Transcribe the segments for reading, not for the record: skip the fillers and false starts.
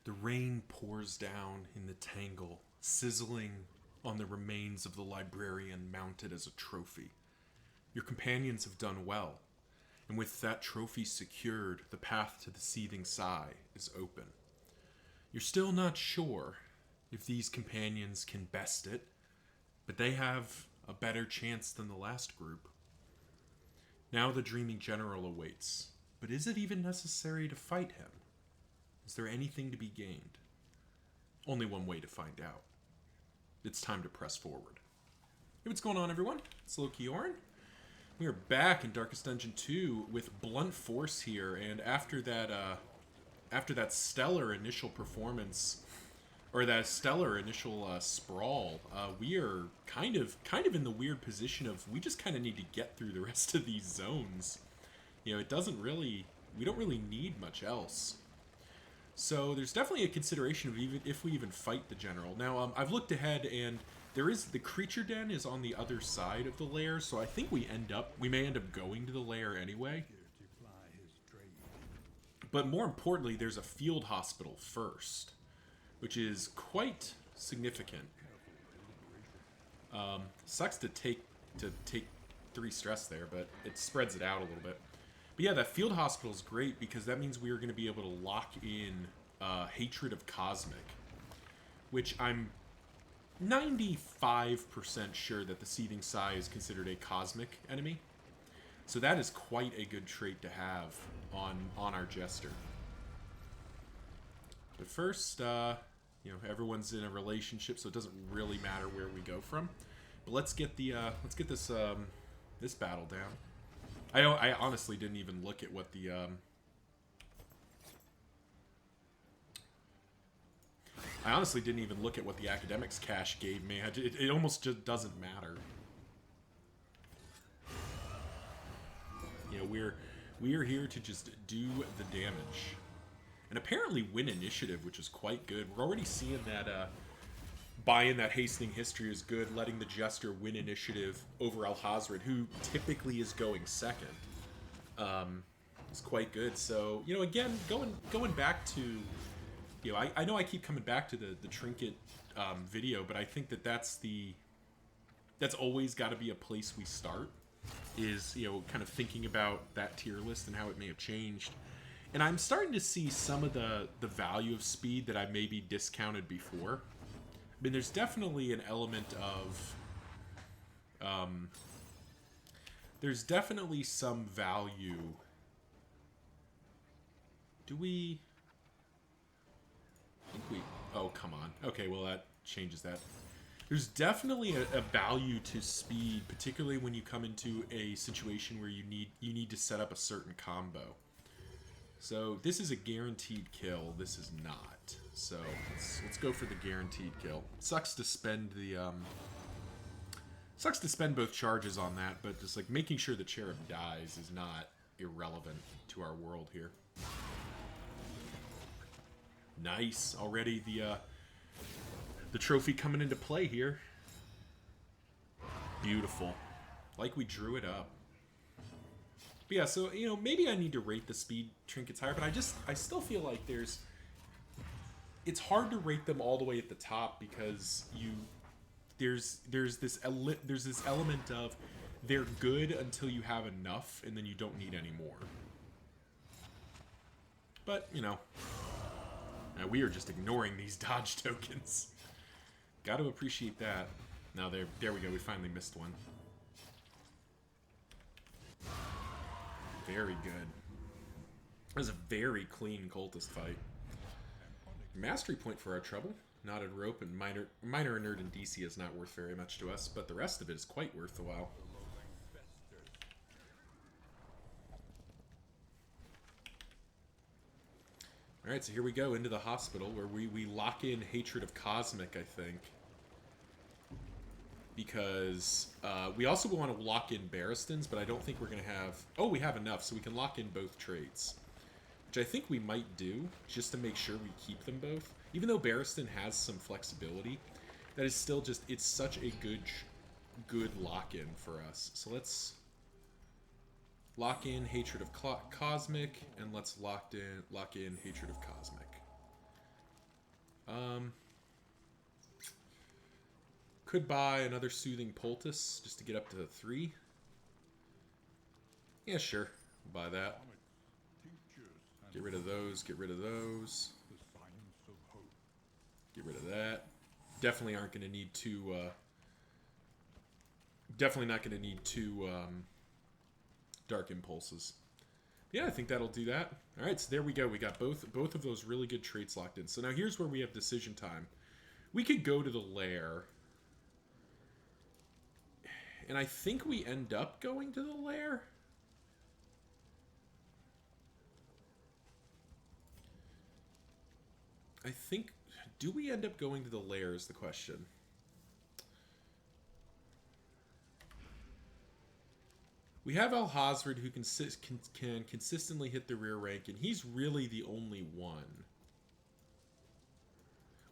The rain pours down in the Tangle, sizzling on the remains of the librarian mounted as a trophy. Your companions have done well, and with that trophy secured, the path to the seething sigh is open. You're still not sure if these companions can best it, but they have a better chance than the last group. Now the dreaming general awaits, but is it even necessary to fight him? Is there anything to be gained? Only one way to find out. It's time to press forward. Hey, what's going on, everyone? It's Loki Orin. We are back in Darkest Dungeon 2 with Blunt Force here, and after that stellar initial performance, or that stellar initial sprawl, we are kind of in the weird position of we just kind of need to get through the rest of these zones. You know, we don't really need much else. So there's definitely a consideration of even if we even fight the general. Now, I've looked ahead, and the creature den is on the other side of the lair, so I think we may end up going to the lair anyway. But more importantly, there's a field hospital first, which is quite significant. Sucks to take 3 stress there, but it spreads it out a little bit. But yeah, that field hospital is great because that means we are going to be able to lock in Hatred of Cosmic, which I'm 95% sure that the Seething Sigh is considered a cosmic enemy. So that is quite a good trait to have on our Jester. But first, everyone's in a relationship, so it doesn't really matter where we go from. But let's get this battle down. I honestly didn't even look at what the academics cache gave me. It almost just doesn't matter. You know, we are here to just do the damage, and apparently win initiative, which is quite good. We're already seeing that buying that hastening history is good, letting the Jester win initiative over Alhazred, who typically is going second. Is quite good. So, you know, again, going back to, you know, I know I keep coming back to the trinket video, but I think that's always got to be a place we start, is, you know, kind of thinking about that tier list and how it may have changed. And I'm starting to see some of the value of speed that I maybe discounted before. I mean, there's definitely an element of... there's definitely some value. I think we... Oh, come on. Okay, well, that changes that. There's definitely a value to speed, particularly when you come into a situation where you need to set up a certain combo. So this is a guaranteed kill. This is not. So let's go for the guaranteed kill. Sucks to spend both charges on that, but just like making sure the cherub dies is not irrelevant to our world here. Nice. Already the trophy coming into play here. Beautiful. Like we drew it up. But yeah, so, you know, maybe I need to rate the speed trinkets higher, but I still feel like it's hard to rate them all the way at the top because there's this element of they're good until you have enough and then you don't need any more. But, you know, we are just ignoring these dodge tokens. Got to appreciate that. Now there we go. We finally missed one. Very good. That was a very clean cultist fight. Mastery point for our trouble. Knotted rope and minor inert and DC is not worth very much to us, but the rest of it is quite worth the while. Alright, so here we go into the hospital where we lock in Hatred of Cosmic, I think. Because we also want to lock in Barristons, but I don't think we're going to have... Oh, we have enough, so we can lock in both traits. Which I think we might do, just to make sure we keep them both. Even though Barriston has some flexibility, that is still just... It's such a good lock-in for us. So let's lock in Hatred of Cosmic, and let's lock in Hatred of Cosmic. Could buy another Soothing Poultice just to get up to 3. Yeah, sure. We'll buy that. Get rid of those. Get rid of those. Get rid of that. Definitely aren't going to need 2... definitely not going to need 2 Dark Impulses. Yeah, I think that'll do that. Alright, so there we go. We got both of those really good traits locked in. So now here's where we have decision time. We could go to the lair. And I think we end up going to the lair. I think... Do we end up going to the lair is the question. We have Alhazred who can consistently hit the rear rank, and he's really the only one.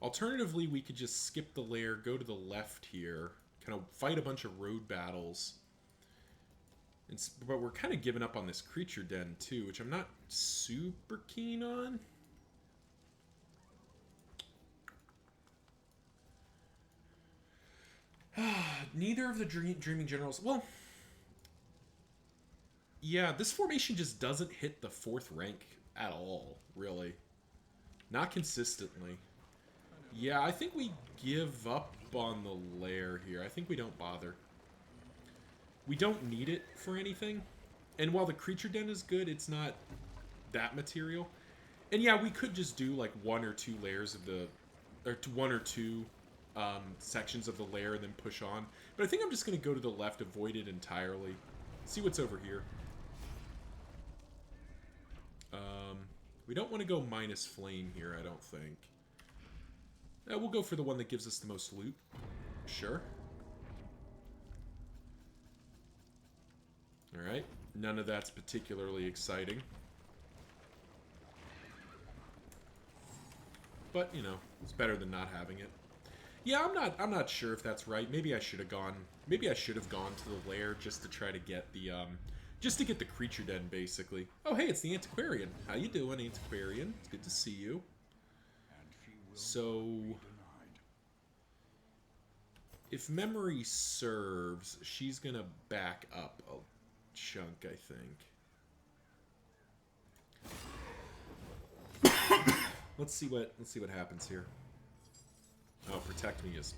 Alternatively, we could just skip the lair, go to the left here, kind of fight a bunch of road battles. But we're kind of giving up on this creature den too, which I'm not super keen on. Neither of the Dreaming Generals... Well... Yeah, this formation just doesn't hit the 4th rank at all, really. Not consistently. Yeah, I think we give up on the lair here. I think we don't bother. We don't need it for anything. And while the creature den is good, it's not that material. And yeah, we could just do like 1 or 2 layers of the... Or 1 or 2 sections of the lair and then push on. But I think I'm just going to go to the left, avoid it entirely. See what's over here. We don't want to go minus flame here, I don't think. We'll go for the one that gives us the most loot. Sure. Alright. None of that's particularly exciting. But, you know, it's better than not having it. Yeah, I'm not sure if that's right. Maybe I should have gone to the lair just to try to get the just to get the creature den, basically. Oh, hey, it's the Antiquarian. How you doing, Antiquarian? It's good to see you. So, if memory serves, she's gonna back up a chunk, I think. Let's see what happens here. Oh, protect me is...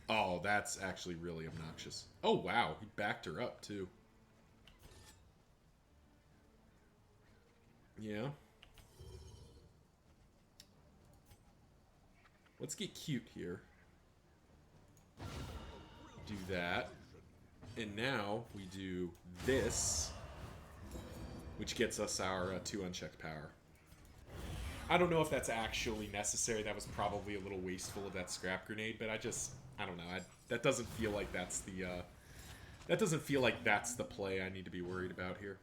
Oh, that's actually really obnoxious. Oh, wow, he backed her up, too. Yeah. Let's get cute here. Do that. And now we do this, which gets us our 2 unchecked power. I don't know if that's actually necessary. That was probably a little wasteful of that scrap grenade, but I don't know. That doesn't feel like that's the play I need to be worried about here.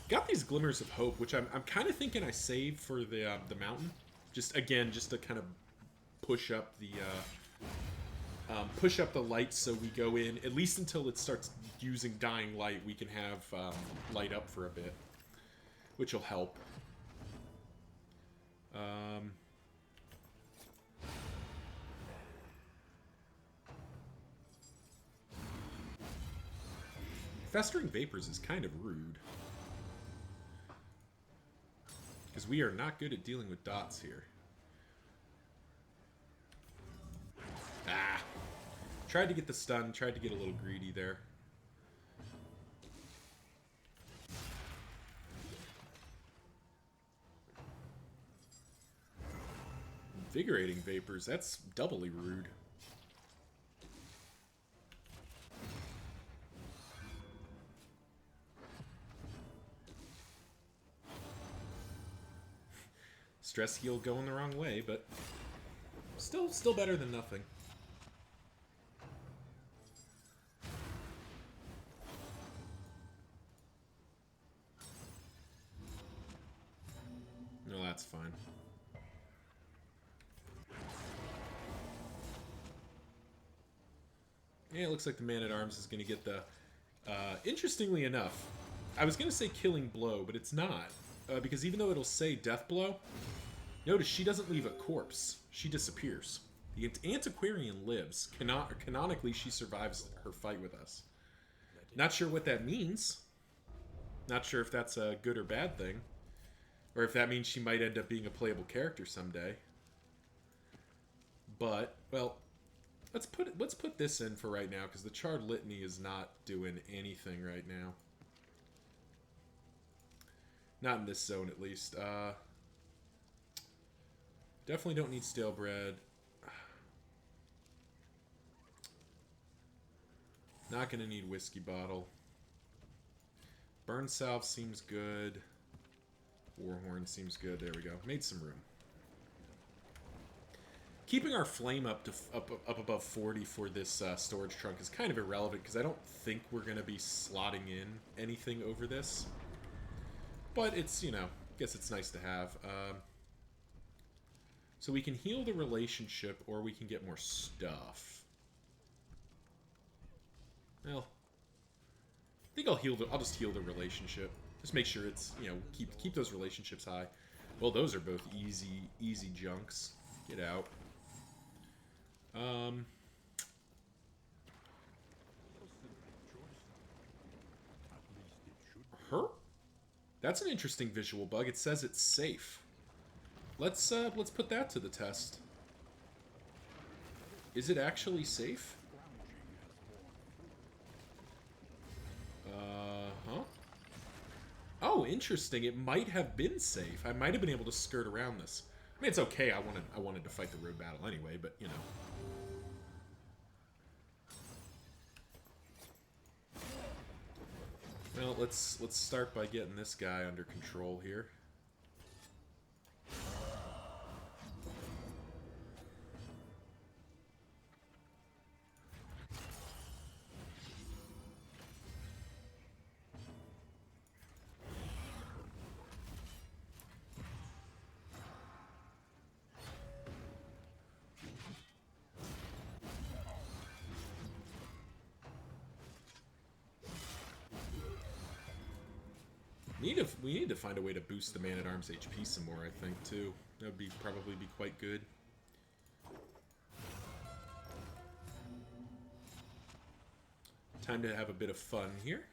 Got these glimmers of hope, which I'm kind of thinking I save for the mountain. Just to kind of push up the light, so we go in at least until it starts using dying light. We can have light up for a bit, which will help. Festering Vapors is kind of rude. Because we are not good at dealing with dots here. Ah! Tried to get the stun, tried to get a little greedy there. Invigorating Vapors, that's doubly rude. Stress heal going the wrong way, but still better than nothing. No, that's fine. Yeah, it looks like the Man-at-Arms is going to get the... interestingly enough, I was going to say Killing Blow, but it's not. Because even though it'll say Death Blow, Notice she doesn't leave a corpse. She disappears. The antiquarian lives. Canonically, she survives her fight with us. Not sure what that means. Not sure if that's a good or bad thing. Or if that means she might end up being a playable character someday. But, well, let's put this in for right now, because the Charred Litany is not doing anything right now. Not in this zone, at least. Definitely don't need stale bread. Not going to need whiskey bottle. Burn salve seems good. Warhorn seems good. There we go. Made some room. Keeping our flame up above 40 for this storage trunk is kind of irrelevant because I don't think we're going to be slotting in anything over this. But it's, you know, I guess it's nice to have. So we can heal the relationship or we can get more stuff. Well, I think I'll just heal the relationship. Just make sure it's, you know, keep those relationships high. Well, those are both easy junks. Get out. Her? That's an interesting visual bug. It says it's safe. Let's put that to the test. Is it actually safe? Huh? Oh, interesting. It might have been safe. I might have been able to skirt around this. I mean, it's okay. I wanted to fight the road battle anyway, but you know. Well, let's start by getting this guy under control here. We need to find a way to boost the Man-at-Arms HP some more, I think, too. That would probably be quite good. Time to have a bit of fun here.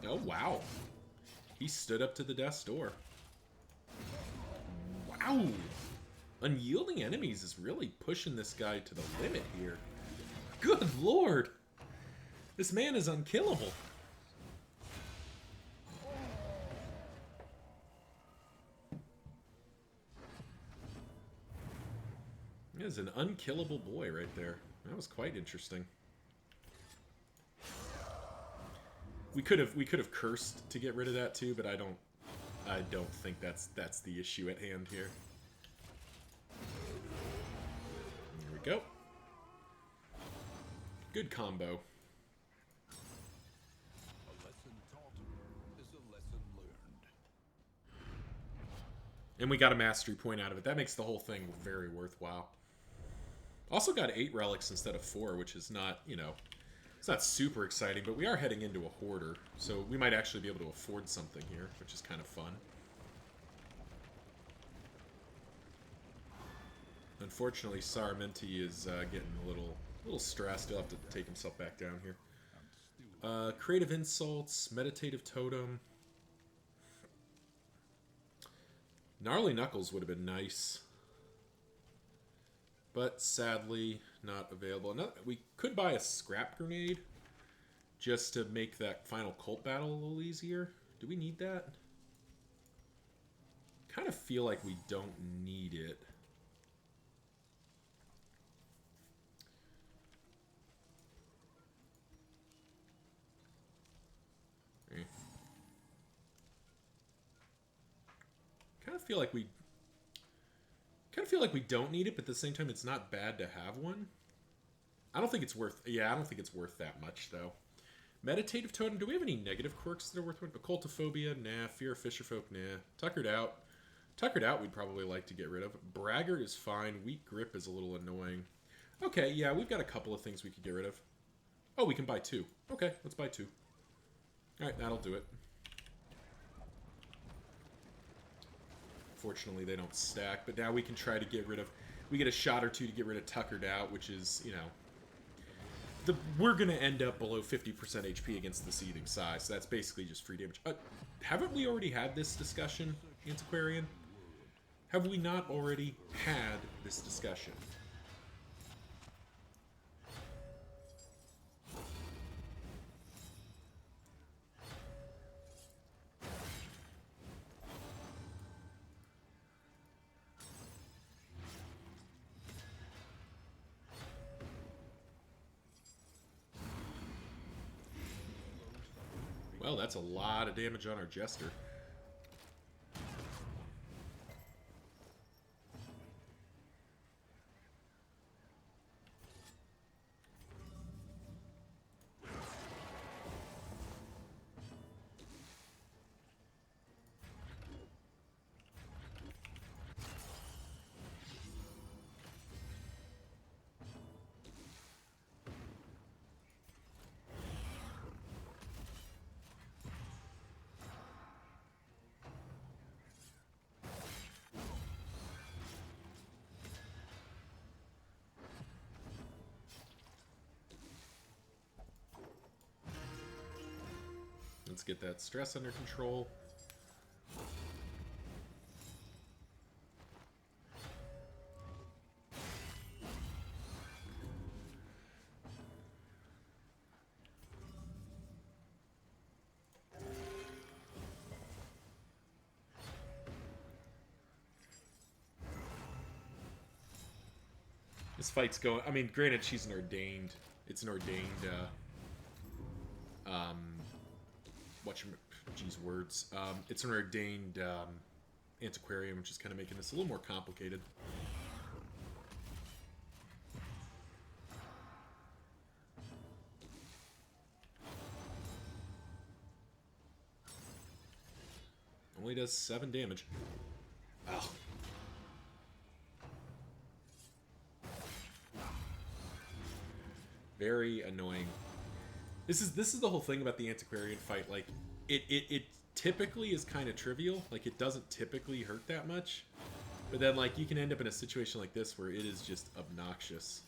Oh, wow. He stood up to the death's door. Wow! Unyielding enemies is really pushing this guy to the limit here. Good lord! This man is unkillable. He is an unkillable boy right there. That was quite interesting. We could have cursed to get rid of that too, but I don't think that's the issue at hand here. Go. Good combo. A lesson taught is a lesson learned. And we got a mastery point out of it. That makes the whole thing very worthwhile. Also got 8 relics instead of 4, which is not, you know, it's not super exciting, but we are heading into a hoarder, so we might actually be able to afford something here, which is kind of fun. Unfortunately, Saramenti is getting a little stressed. He'll have to take himself back down here. Creative Insults, Meditative Totem. Gnarly Knuckles would have been nice. But sadly, not available. We could buy a Scrap Grenade just to make that final cult battle a little easier. Do we need that? Kind of feel like we don't need it. Kind of feel like we don't need it, but at the same time, it's not bad to have one. I don't think it's worth. Yeah, I don't think it's worth that much though. Meditative Totem. Do we have any negative quirks that are worth? Occultophobia? Nah. Fear of Fisherfolk? Nah. Tuckered Out. Tuckered Out. We'd probably like to get rid of. Braggart is fine. Weak Grip is a little annoying. Okay, yeah, we've got a couple of things we could get rid of. Oh, we can buy 2. Okay, let's buy 2. Alright, that'll do it. Fortunately, they don't stack, but now we can try to get rid of... We get a shot or 2 to get rid of Tuckered Out, which is, you know... We're going to end up below 50% HP against the Seething Sigh, so that's basically just free damage. Haven't we already had this discussion, Antiquarian? Have we not already had this discussion? Well, that's a lot of damage on our Jester. Let's get that stress under control. This fight's going... I mean, granted, she's an ordained... It's an ordained, Geez, words. It's an ordained, antiquarian, which is kind of making this a little more complicated. Only does 7 damage. Oh. Very annoying. This is the whole thing about the antiquarian fight. Like, it typically is kind of trivial. Like, it doesn't typically hurt that much. But then, like, you can end up in a situation like this where it is just obnoxious.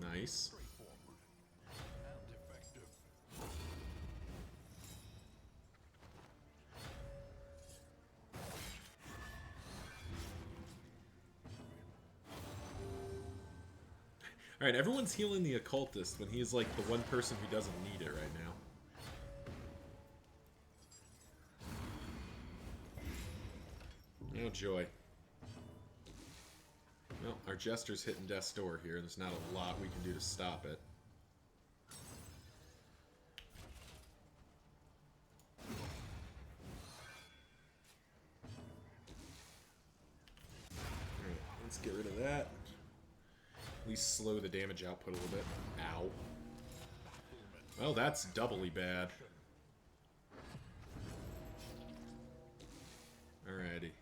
Nice. Alright, everyone's healing the occultist when he's like the one person who doesn't need it right now. Oh joy. Well, our Jester's hitting death's door here. There's not a lot we can do to stop it. Alright, let's get rid of that. At least slow the damage output a little bit. Ow. Well, that's doubly bad. Alrighty.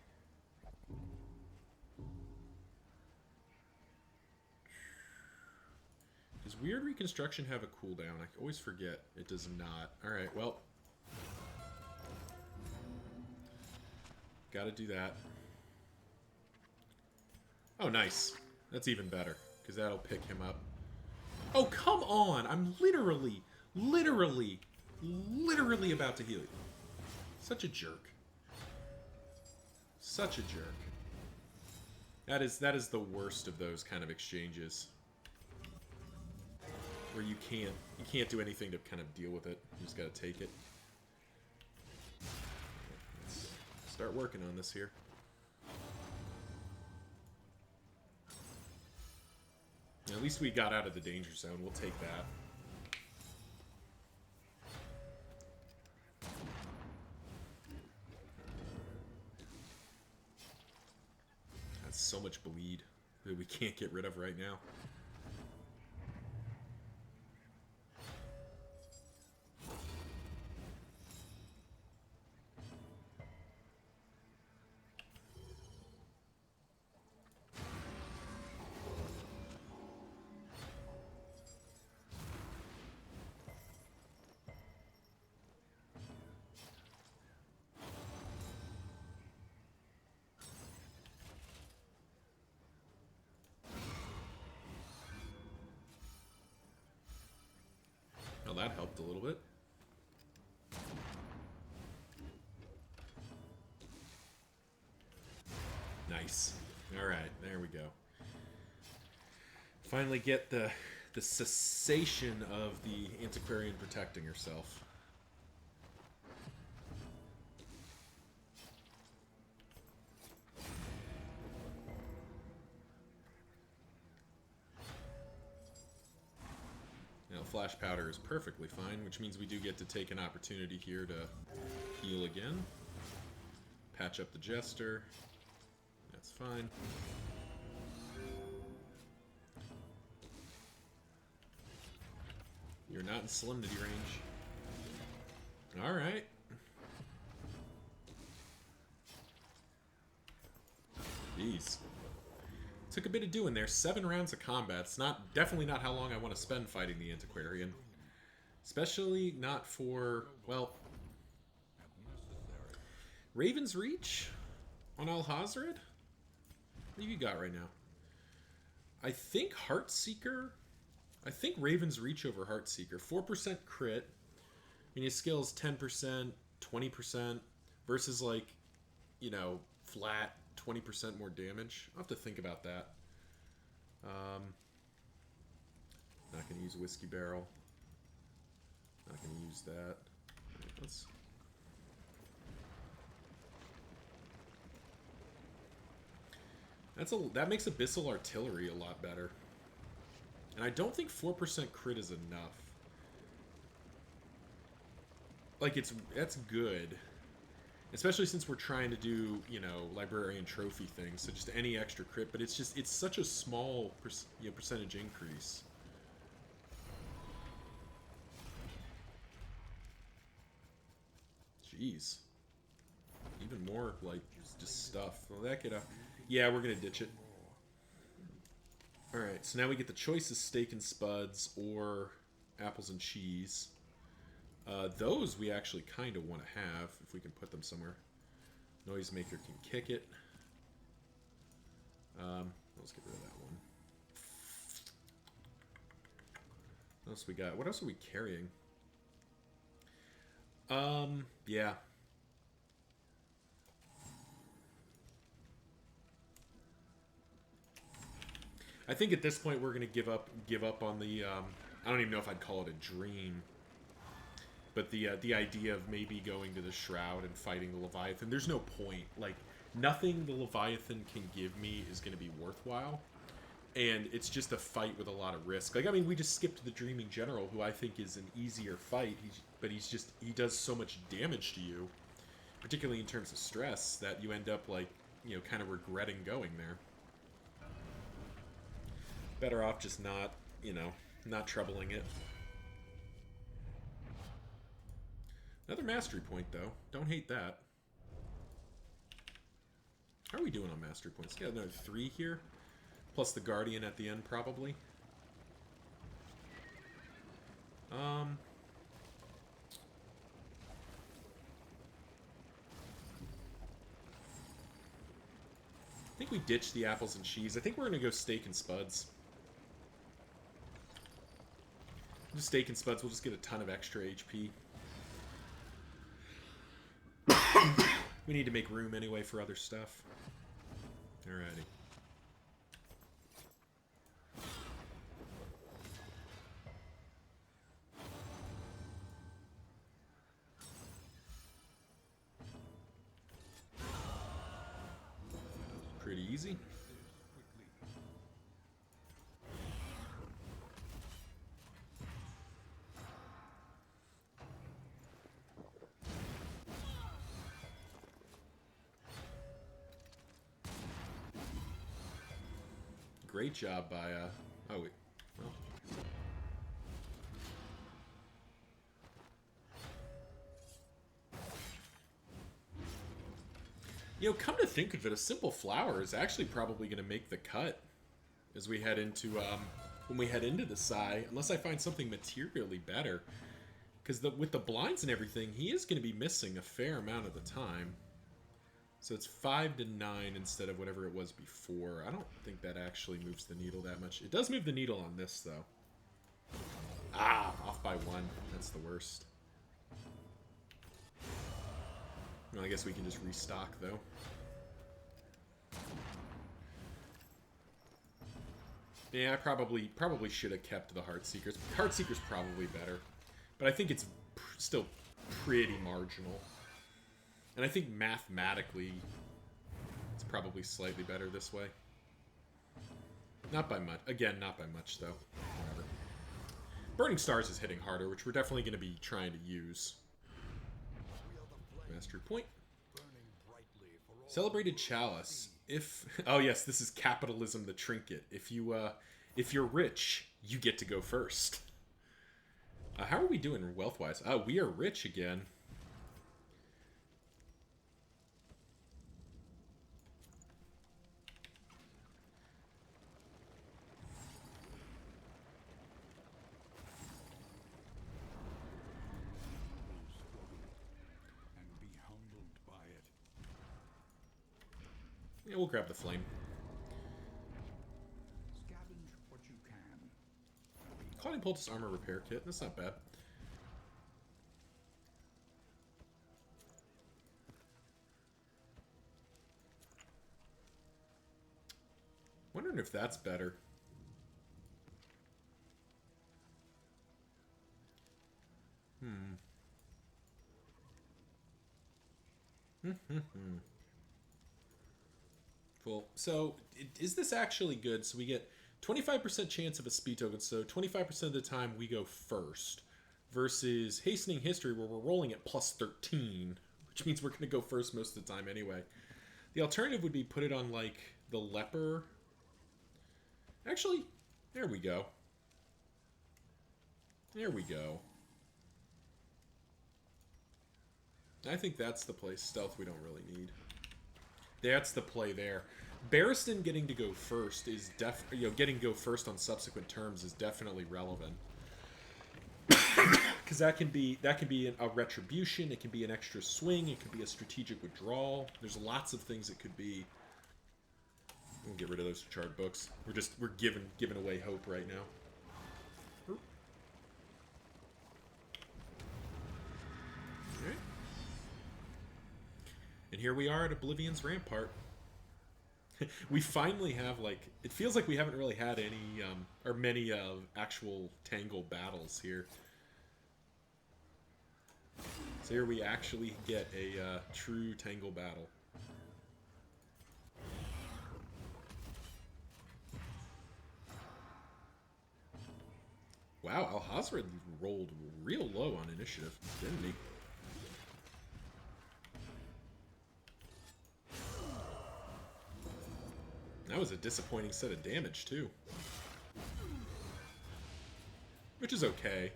Does Weird Reconstruction have a cooldown? I always forget. It does not. Alright, well. Gotta do that. Oh, nice. That's even better. Because that'll pick him up. Oh, come on! I'm literally about to heal you. Such a jerk. Such a jerk. That is the worst of those kind of exchanges. Where you can't do anything to kind of deal with it. You just gotta take it. Let's start working on this here. At least we got out of the danger zone. We'll take that. That's so much bleed that we can't get rid of right now. that helped a little bit. Nice. Alright, there we go. Finally get the cessation of the Antiquarian protecting herself. Now, Flash Powder is perfectly fine, which means we do get to take an opportunity here to heal again. Patch up the Jester. That's fine. You're not in Solemnity range. Alright. Jeez. Took a bit of doing there. 7 rounds of combat. It's definitely not how long I want to spend fighting the Antiquarian. Especially not for, well... Raven's Reach on Alhazred? What have you got right now? I think Heartseeker... I think Raven's Reach over Heartseeker. 4% crit. I mean, his skill's 10%, 20%, versus, like, you know, flat 20% more damage. I'll have to think about that. Not going to use Whiskey Barrel. Not going to use that. Let's... That makes Abyssal Artillery a lot better. And I don't think 4% crit is enough. Like, that's good. Especially since we're trying to do, you know, Librarian Trophy things. So just any extra crit. But it's such a small percentage increase. Jeez. Even more, like, just stuff. Well, that could... yeah, we're going to ditch it. Alright, so now we get the choice of steak and spuds or apples and cheese. Those we actually kind of want to have, if we can put them somewhere. Noisemaker can kick it. Let's get rid of that one. What else we got? What else are we carrying? Yeah. I think at this point we're going to give up on the I don't even know if I'd call it a dream, but the idea of maybe going to the Shroud and fighting the Leviathan. There's no point. Like, nothing the Leviathan can give me is going to be worthwhile, and it's just a fight with a lot of risk. Like, I mean, we just skipped the Dreaming General, who I think is an easier fight. He does so much damage to you, particularly in terms of stress, that you end up, like, you know, kind of regretting going there. Better off just not, you know, not troubling it. Another mastery point, though. Don't hate that. How are we doing on mastery points? Got another 3 here. Plus the Guardian at the end, probably. I think we ditched the apples and cheese. I think we're going to go steak and spuds. Just steak and spuds, we'll just get a ton of extra HP. We need to make room anyway for other stuff. Alrighty. Pretty easy. Great job by, oh, wait. Well. You know, come to think of it, a simple flower is actually probably going to make the cut as we head into, when we head into the Sai, unless I find something materially better. Because with the blinds and everything, he is going to be missing a fair amount of the time. So it's 5 to 9 instead of whatever it was before. I don't think that actually moves the needle that much. It does move the needle on this, though. Ah, off by 1. That's the worst. Well, I guess we can just restock, though. Yeah, I probably should have kept the Heartseekers. Heartseeker's probably better. But I think it's still pretty marginal. And I think mathematically, it's probably slightly better this way. Not by much. Again, not by much, though. Whatever. Burning Stars is hitting harder, which we're definitely going to be trying to use. Mastery point. Celebrated Chalice. If oh yes, this is capitalism the trinket. If you're rich, you get to go first. How are we doing wealth-wise? We are rich again. Yeah, we'll grab the flame. Scavenge what you can. Clouding Poultice armor repair kit. That's not bad. Wondering if that's better. Cool. So, is this actually good? So we get 25% chance of a speed token, so 25% of the time we go first. Versus Hastening History, where we're rolling at plus 13, which means we're going to go first most of the time anyway. The alternative would be put it on, like, the Leper. Actually, there we go. There we go. I think that's the play. Stealth we don't really need. That's the play there. Barristan getting to go first is getting to go first on subsequent terms is definitely relevant. Because that can be a retribution, it can be an extra swing, it could be a strategic withdrawal. There's lots of things it could be. We'll get rid of those chart books. We're giving away hope right now. Alright. And here we are at Oblivion's Rampart. We finally have, like, it feels like we haven't really had any, or many actual Tangle battles here. So here we actually get a true Tangle battle. Wow, Alhazred rolled real low on initiative, didn't he? That was a disappointing set of damage, too. Which is okay.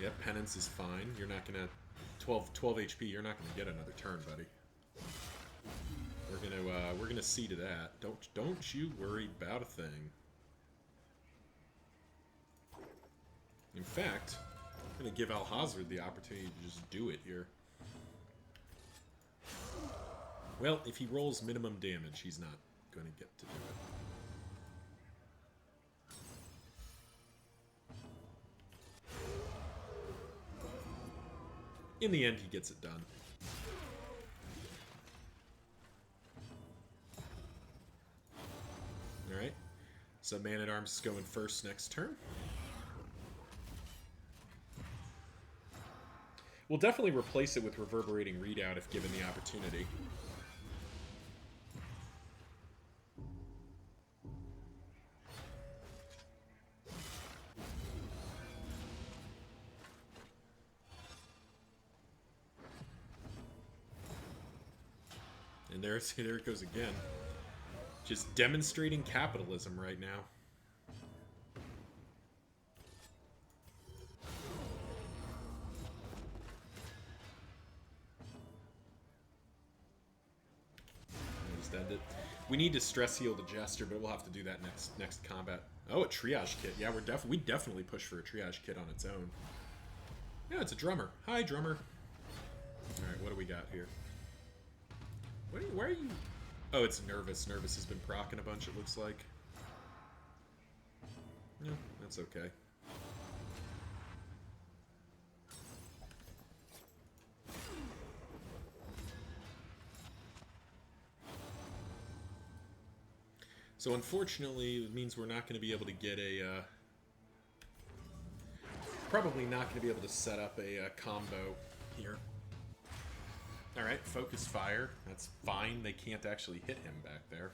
Yeah, Penance is fine. You're not gonna... 12 HP, you're not gonna get another turn, buddy. We're gonna see to that. Don't you worry about a thing. In fact, I'm gonna give Alhazred the opportunity to just do it here. Well, if he rolls minimum damage, he's not going to get to do it. In the end, he gets it done. Alright. So Man-at-Arms is going first next turn. We'll definitely replace it with Reverberating Readout if given the opportunity. And there it goes again. Just demonstrating capitalism right now. Just end it. We need to stress heal the Jester, but we'll have to do that next combat. Oh, a triage kit. Yeah, we definitely push for a triage kit on its own. Yeah, it's a drummer. Hi, drummer. All right, what do we got here? Why are you... Oh, it's Nervous. Nervous has been proccing a bunch, it looks like. Yeah, that's okay. So unfortunately, it means we're not going to be able to get a... probably not going to be able to set up a combo here. Alright, focus fire. That's fine. They can't actually hit him back there.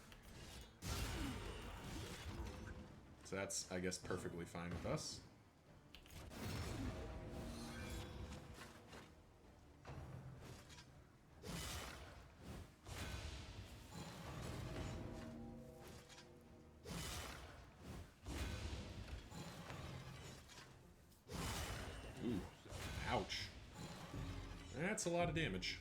So that's, I guess, perfectly fine with us. Ooh, ouch. That's a lot of damage.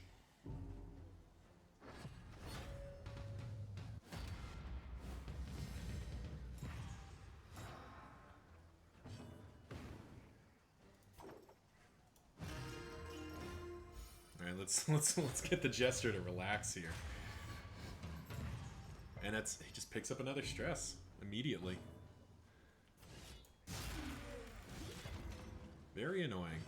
Alright, let's get the Jester to relax here. And he just picks up another stress immediately. Very annoying.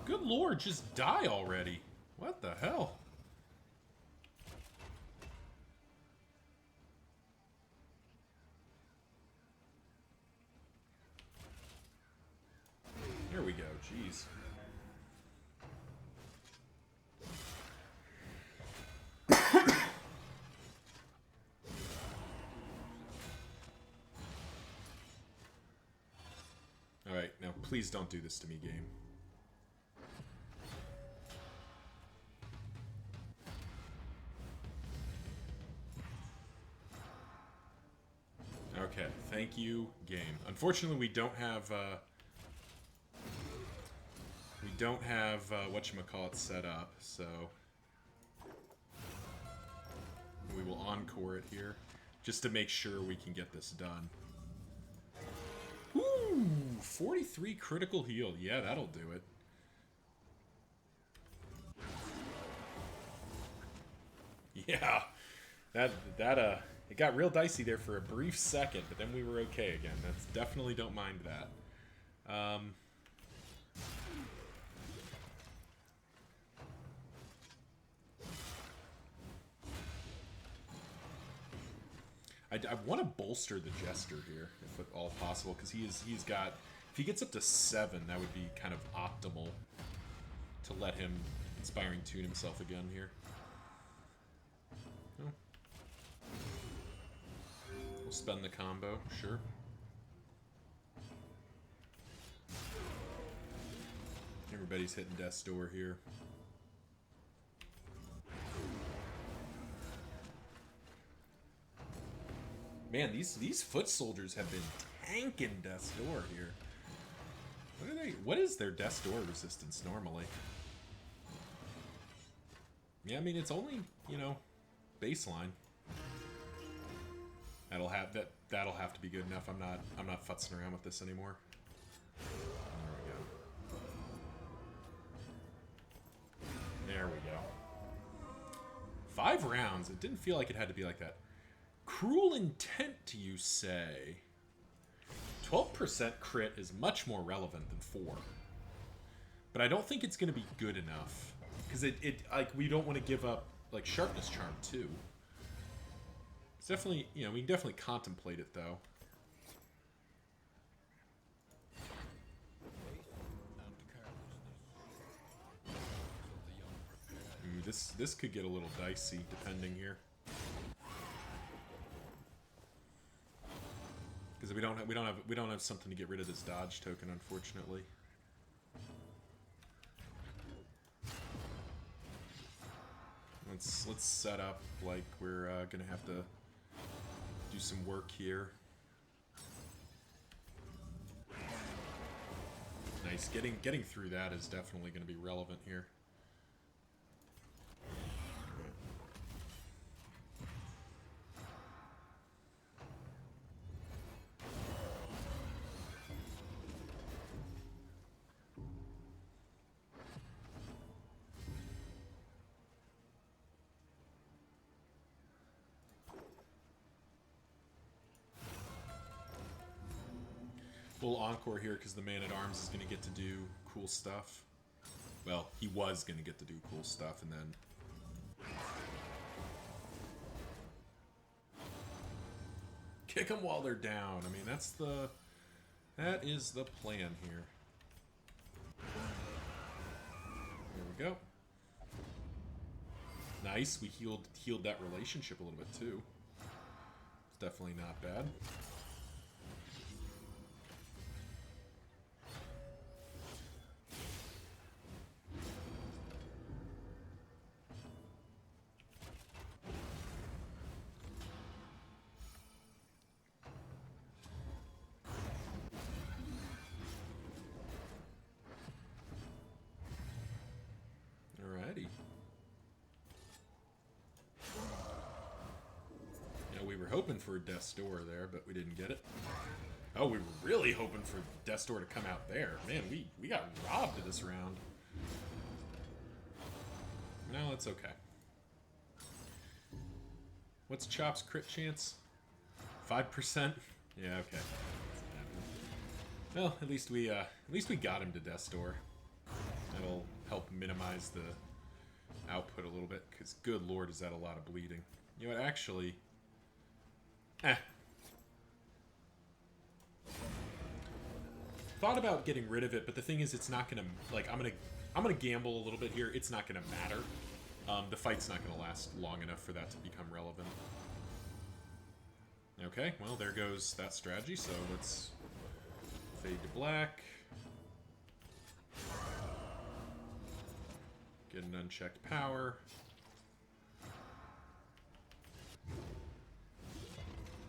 Good lord, just die already. What the hell? There we go, jeez. Alright, now please don't do this to me, game. Okay, thank you, game. Unfortunately, we don't have whatchamacallit set up, so we will encore it here, just to make sure we can get this done. Ooh, 43 critical heal. Yeah, that'll do it. Yeah, it got real dicey there for a brief second, but then we were okay again. That's definitely don't mind that. I want to bolster the Jester here, if at all possible, because he's got... If he gets up to 7, that would be kind of optimal to let him Inspiring Tune himself again here. Oh. We'll spend the combo, sure. Everybody's hitting death's door here. Man, these foot soldiers have been tanking death's door here. What is their death's door resistance normally? Yeah, I mean it's only, you know, baseline. That'll have to be good enough. I'm not futzing around with this anymore. There we go. 5 rounds. It didn't feel like it had to be like that. Cruel Intent, you say? 12% crit is much more relevant than 4. But I don't think it's going to be good enough. Because like, we don't want to give up, like, Sharpness Charm, too. It's definitely, you know, we can definitely contemplate it, though. This could get a little dicey, depending here. Because we don't have something to get rid of this dodge token, unfortunately. Let's set up like we're gonna have to do some work here. Nice, getting through that is definitely going to be relevant here. We'll encore here because the Man-at-Arms is going to get to do cool stuff. Well, he was going to get to do cool stuff, and then Kick them while they're down. I mean, that is the plan here. There we go. Nice. We healed that relationship a little bit too. It's definitely not bad. Alrighty. Yeah, we were hoping for Death's Door there, but we didn't get it. Oh, we were really hoping for Death's Door to come out there. Man, we got robbed this round. No, it's okay. What's Chop's crit chance? 5%? Yeah, okay. Well, at least we got him to Death's Door. That'll help minimize the output a little bit, because good lord, is that a lot of bleeding. You know what, actually... Thought about getting rid of it, but the thing is, it's not gonna... Like, I'm gonna gamble a little bit here. It's not gonna matter. The fight's not gonna last long enough for that to become relevant. Okay, well, there goes that strategy, so let's fade to black. Get an unchecked power.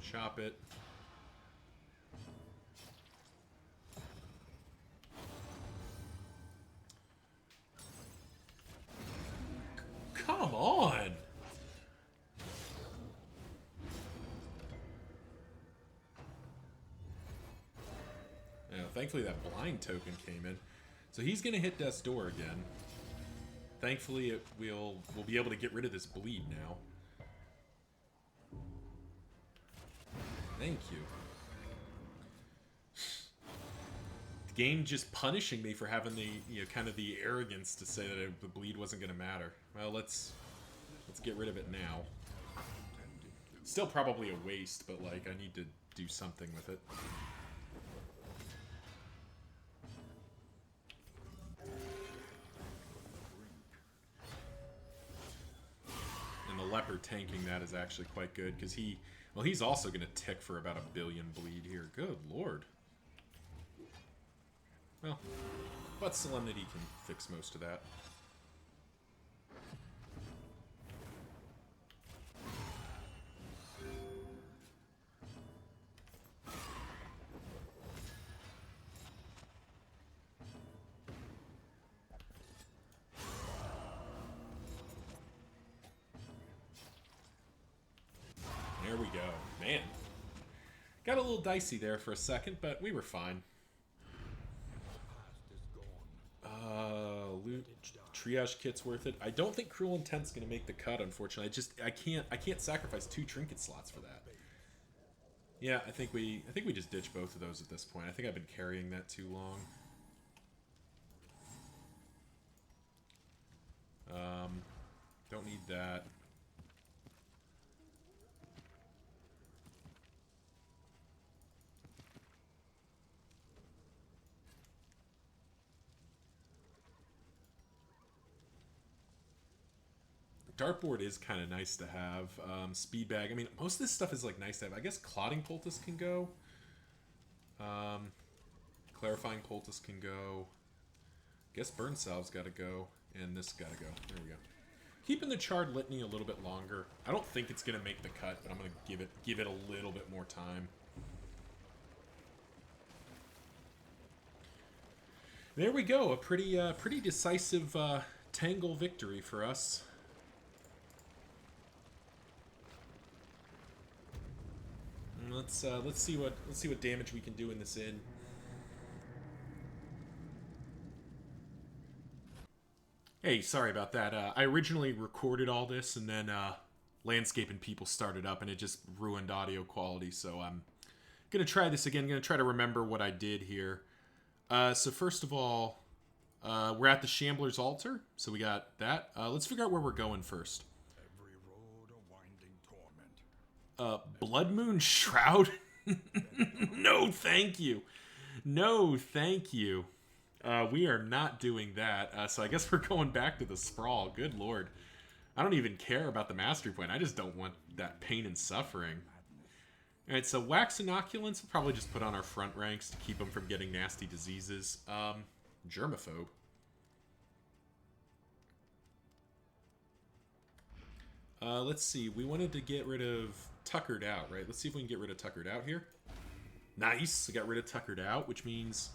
Chop it. Come on! Yeah, thankfully that blind token came in. So he's going to hit Death's Door again. Thankfully, we'll be able to get rid of this bleed now. Thank you. The game just punishing me for having the kind of the arrogance to say that the bleed wasn't going to matter. Well, let's get rid of it now. Still probably a waste, but like I need to do something with it. Leopard tanking that is actually quite good, because he's also going to tick for about 1 billion bleed here. Good lord. Well, but Solemnity can fix most of that. There we go. Man. Got a little dicey there for a second, but we were fine. Loot triage kit's worth it. I don't think Cruel Intent's gonna make the cut, unfortunately. I can't sacrifice 2 trinket slots for that. Yeah, I think we just ditch both of those at this point. I think I've been carrying that too long. Don't need that. Dartboard is kind of nice to have. Speed bag. I mean, most of this stuff is like nice to have. I guess Clotting Poultice can go. Clarifying Poultice can go. I guess Burn Salve's got to go, and this got to go. There we go. Keeping the Charred Litany a little bit longer. I don't think it's gonna make the cut, but I'm gonna give it a little bit more time. There we go. A pretty decisive Tangle victory for us. Let's see what damage we can do in this inn. Hey, sorry about that. I originally recorded all this, and then Landscape and People started up, and it just ruined audio quality. So I'm gonna try this again. I'm gonna try to remember what I did here. So first of all, we're at the Shambler's Altar, so we got that. Let's figure out where we're going first. Blood Moon Shroud? No, thank you. No, thank you. We are not doing that. So I guess we're going back to the Sprawl. Good lord. I don't even care about the Mastery Point. I just don't want that pain and suffering. Alright, so Wax Inoculants we'll probably just put on our front ranks to keep them from getting nasty diseases. Germaphobe. Let's see. We wanted to get rid of Tuckered Out, right? Let's see if we can get rid of Tuckered Out here. Nice. I got rid of Tuckered Out, which means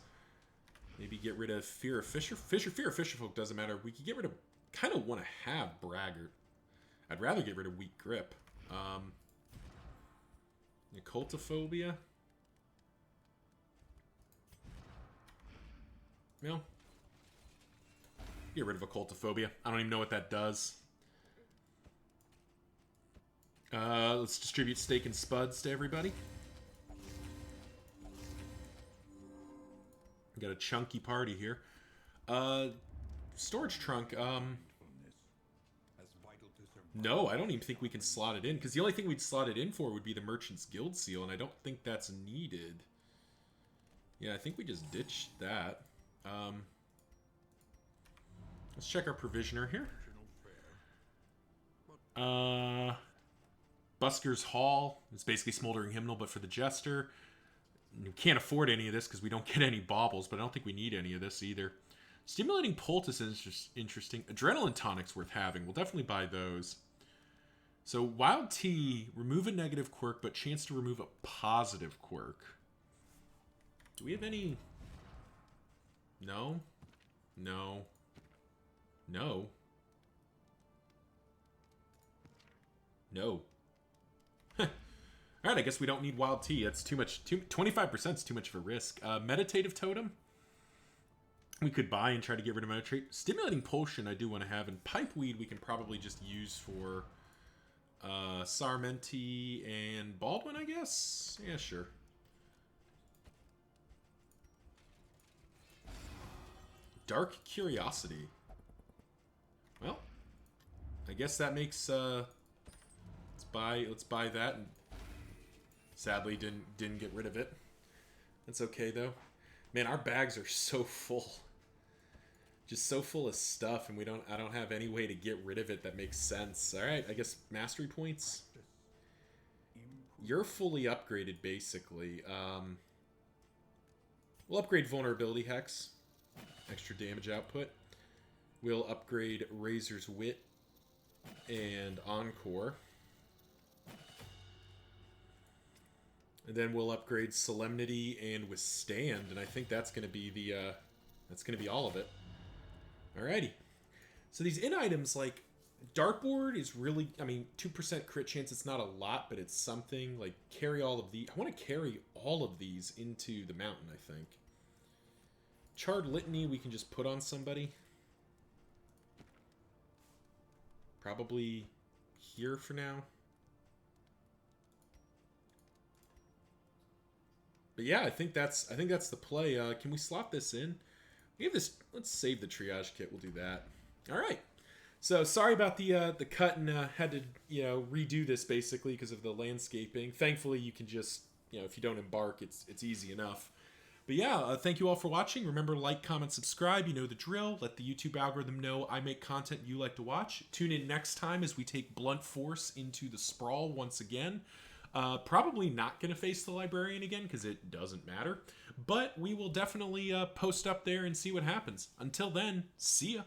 maybe get rid of Fear of Fear of Fisherfolk doesn't matter. We could get rid of... kind of want to have Braggart. I'd rather get rid of Weak Grip. Occultophobia. No. Get rid of Occultophobia. I don't even know what that does. Let's distribute Steak and Spuds to everybody. We got a chunky party here. Storage trunk. No, I don't even think we can slot it in, because the only thing we'd slot it in for would be the Merchant's Guild Seal, and I don't think that's needed. Yeah, I think we just ditched that. Let's check our Provisioner here. Busker's Hall. It's basically Smoldering Hymnal, but for the Jester. We can't afford any of this because we don't get any baubles, but I don't think we need any of this either. Stimulating Poultice is interesting. Adrenaline Tonic's worth having. We'll definitely buy those. So, Wild Tea, remove a negative quirk, but chance to remove a positive quirk. Do we have any... No. No. No. No. Alright, I guess we don't need Wild Tea. That's too much. 25% is too much of a risk. Meditative Totem. We could buy and try to get rid of Meditate. Stimulating Potion I do want to have. And Pipeweed we can probably just use for Sarmenti and Baldwin, I guess? Yeah, sure. Dark Curiosity. Well, I guess that makes... Let's buy that. And sadly, didn't get rid of it. That's okay, though. Man, our bags are so full. Just so full of stuff, and I don't have any way to get rid of it that makes sense. Alright, I guess Mastery Points. You're fully upgraded, basically. We'll upgrade Vulnerability Hex. Extra damage output. We'll upgrade Razor's Wit and Encore. And then we'll upgrade Solemnity and Withstand, and I think that's going to be all of it. Alrighty. So these items, like, Dartboard is really, I mean, 2% crit chance, it's not a lot, but it's something. Like, carry all of these. I want to carry all of these into the mountain, I think. Charred Litany we can just put on somebody. Probably here for now. But yeah, I think that's the play. Can we slot this in? We have this. Let's save the triage kit. We'll do that. All right. So sorry about the cut and had to redo this basically because of the landscaping. Thankfully, you can just if you don't embark, it's easy enough. But yeah, thank you all for watching. Remember, like, comment, subscribe. You know the drill. Let the YouTube algorithm know I make content you like to watch. Tune in next time as we take Blunt Force into the Sprawl once again. Probably not going to face the Librarian again because it doesn't matter. But we will definitely post up there and see what happens. Until then, see ya.